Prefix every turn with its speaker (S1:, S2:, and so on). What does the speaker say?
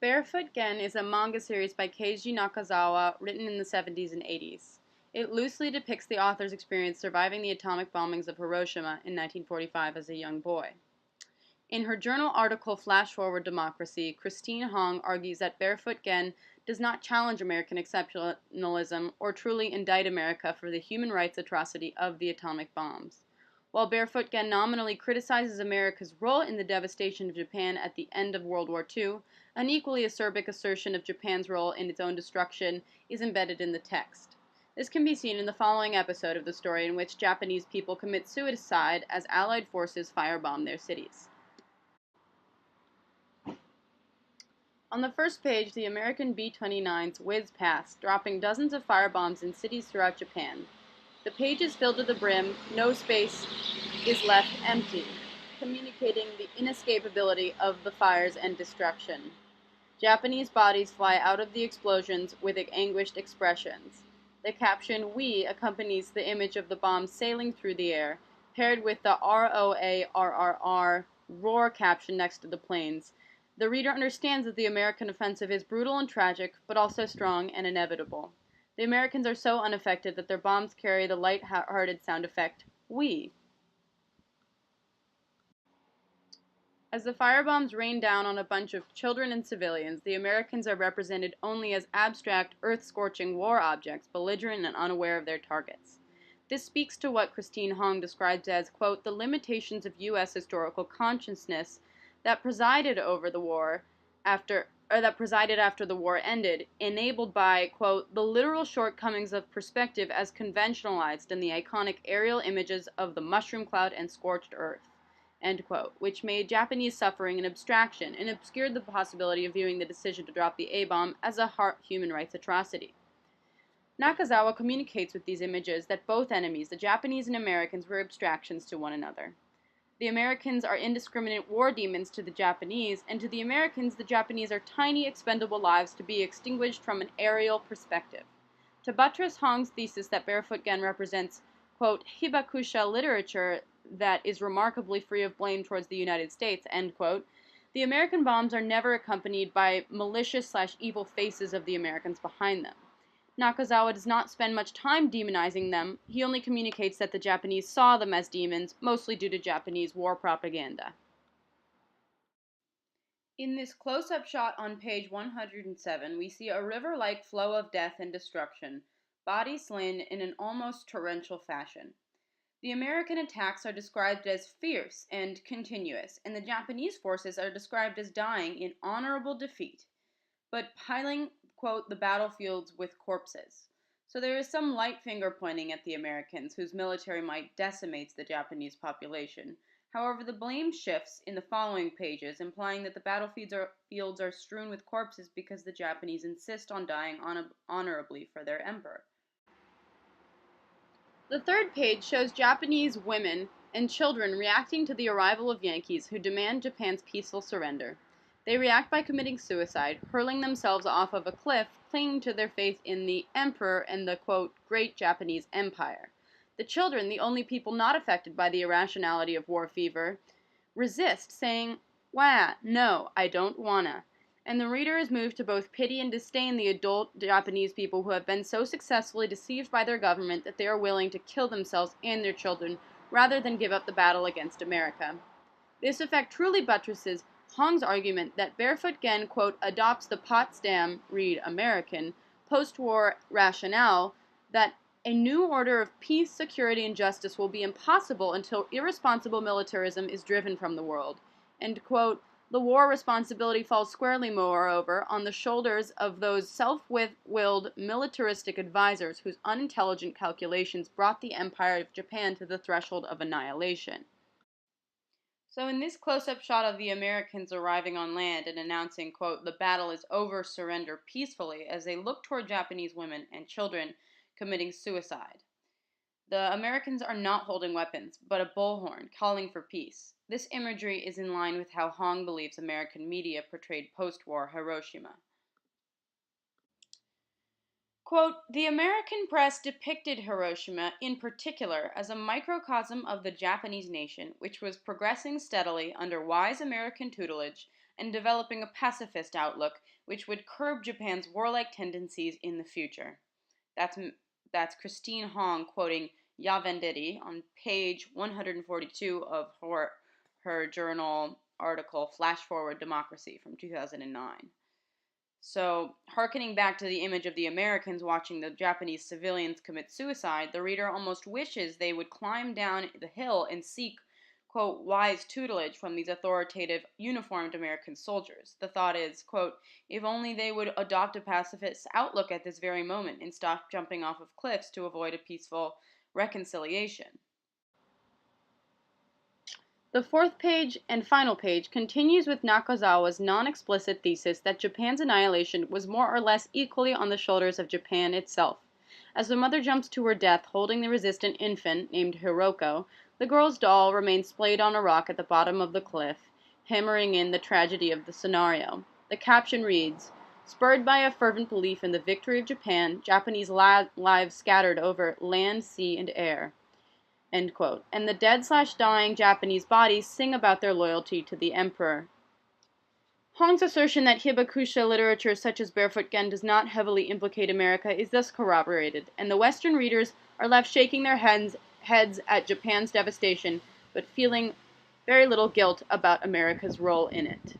S1: Barefoot Gen is a manga series by Keiji Nakazawa written in the 70s and 80s. It loosely depicts the author's experience surviving the atomic bombings of Hiroshima in 1945 as a young boy. In her journal article Flash Forward Democracy, Christine Hong argues that Barefoot Gen does not challenge American exceptionalism or truly indict America for the human rights atrocity of the atomic bombs. While Barefoot Gen nominally criticizes America's role in the devastation of Japan at the end of World War II, an equally acerbic assertion of Japan's role in its own destruction is embedded in the text. This can be seen in the following episode of the story, in which Japanese people commit suicide as Allied forces firebomb their cities. On the first page, the American B-29s whiz past, dropping dozens of firebombs in cities throughout Japan. The page is filled to the brim, no space is left empty, communicating the inescapability of the fires and destruction. Japanese bodies fly out of the explosions with anguished expressions. The caption, "We," accompanies the image of the bombs sailing through the air, paired with the ROARRR roar caption next to the planes. The reader understands that the American offensive is brutal and tragic, but also strong and inevitable. The Americans are so unaffected that their bombs carry the light-hearted sound effect, "We." As the firebombs rain down on a bunch of children and civilians, the Americans are represented only as abstract, earth-scorching war objects, belligerent and unaware of their targets. This speaks to what Christine Hong describes as, quote, the limitations of U.S. historical consciousness that presided over the war after the war ended, enabled by, quote, the literal shortcomings of perspective as conventionalized in the iconic aerial images of the mushroom cloud and scorched earth, end quote, which made Japanese suffering an abstraction and obscured the possibility of viewing the decision to drop the A-bomb as a human rights atrocity. Nakazawa communicates with these images that both enemies, the Japanese and Americans, were abstractions to one another. The Americans are indiscriminate war demons to the Japanese, and to the Americans, the Japanese are tiny, expendable lives to be extinguished from an aerial perspective. To buttress Hong's thesis that Barefoot Gen represents, quote, hibakusha literature that is remarkably free of blame towards the United States, end quote, the American bombs are never accompanied by malicious/evil faces of the Americans behind them. Nakazawa does not spend much time demonizing them. He only communicates that the Japanese saw them as demons, mostly due to Japanese war propaganda. In this close-up shot on page 107, we see a river-like flow of death and destruction, bodies slain in an almost torrential fashion. The American attacks are described as fierce and continuous, and the Japanese forces are described as dying in honorable defeat, but piling, quote, the battlefields with corpses. So there is some light finger pointing at the Americans, whose military might decimates the Japanese population. However, the blame shifts in the following pages, implying that the battlefields are strewn with corpses because the Japanese insist on dying honorably for their emperor. The third page shows Japanese women and children reacting to the arrival of Yankees who demand Japan's peaceful surrender. They react by committing suicide, hurling themselves off of a cliff, clinging to their faith in the emperor and the, quote, great Japanese empire. The children, the only people not affected by the irrationality of war fever, resist, saying, "Wah, no, I don't wanna." And the reader is moved to both pity and disdain the adult Japanese people who have been so successfully deceived by their government that they are willing to kill themselves and their children rather than give up the battle against America. This effect truly buttresses Hong's argument that Barefoot Gen, quote, adopts the Potsdam, read American, post-war rationale that a new order of peace, security, and justice will be impossible until irresponsible militarism is driven from the world, and, quote, the war responsibility falls squarely, moreover, on the shoulders of those self-willed militaristic advisors whose unintelligent calculations brought the Empire of Japan to the threshold of annihilation. So in this close-up shot of the Americans arriving on land and announcing, quote, the battle is over, surrender peacefully, as they look toward Japanese women and children committing suicide. The Americans are not holding weapons, but a bullhorn, calling for peace. This imagery is in line with how Hong believes American media portrayed post-war Hiroshima. Quote, the American press depicted Hiroshima, in particular, as a microcosm of the Japanese nation, which was progressing steadily under wise American tutelage and developing a pacifist outlook which would curb Japan's warlike tendencies in the future. That's, that's Christine Hong quoting Ya Venditti on page 142 of her journal article Flash Forward Democracy from 2009. So, hearkening back to the image of the Americans watching the Japanese civilians commit suicide, the reader almost wishes they would climb down the hill and seek, quote, wise tutelage from these authoritative, uniformed American soldiers. The thought is, quote, if only they would adopt a pacifist outlook at this very moment and stop jumping off of cliffs to avoid a peaceful reconciliation. The fourth page and final page continues with Nakazawa's non-explicit thesis that Japan's annihilation was more or less equally on the shoulders of Japan itself. As the mother jumps to her death holding the resistant infant, named Hiroko, the girl's doll remains splayed on a rock at the bottom of the cliff, hammering in the tragedy of the scenario. The caption reads, spurred by a fervent belief in the victory of Japan, Japanese lives scattered over land, sea, and air. End quote. And the dead/dying Japanese bodies sing about their loyalty to the emperor. Hong's assertion that hibakusha literature such as Barefoot Gen does not heavily implicate America is thus corroborated, and the Western readers are left shaking their heads at Japan's devastation, but feeling very little guilt about America's role in it.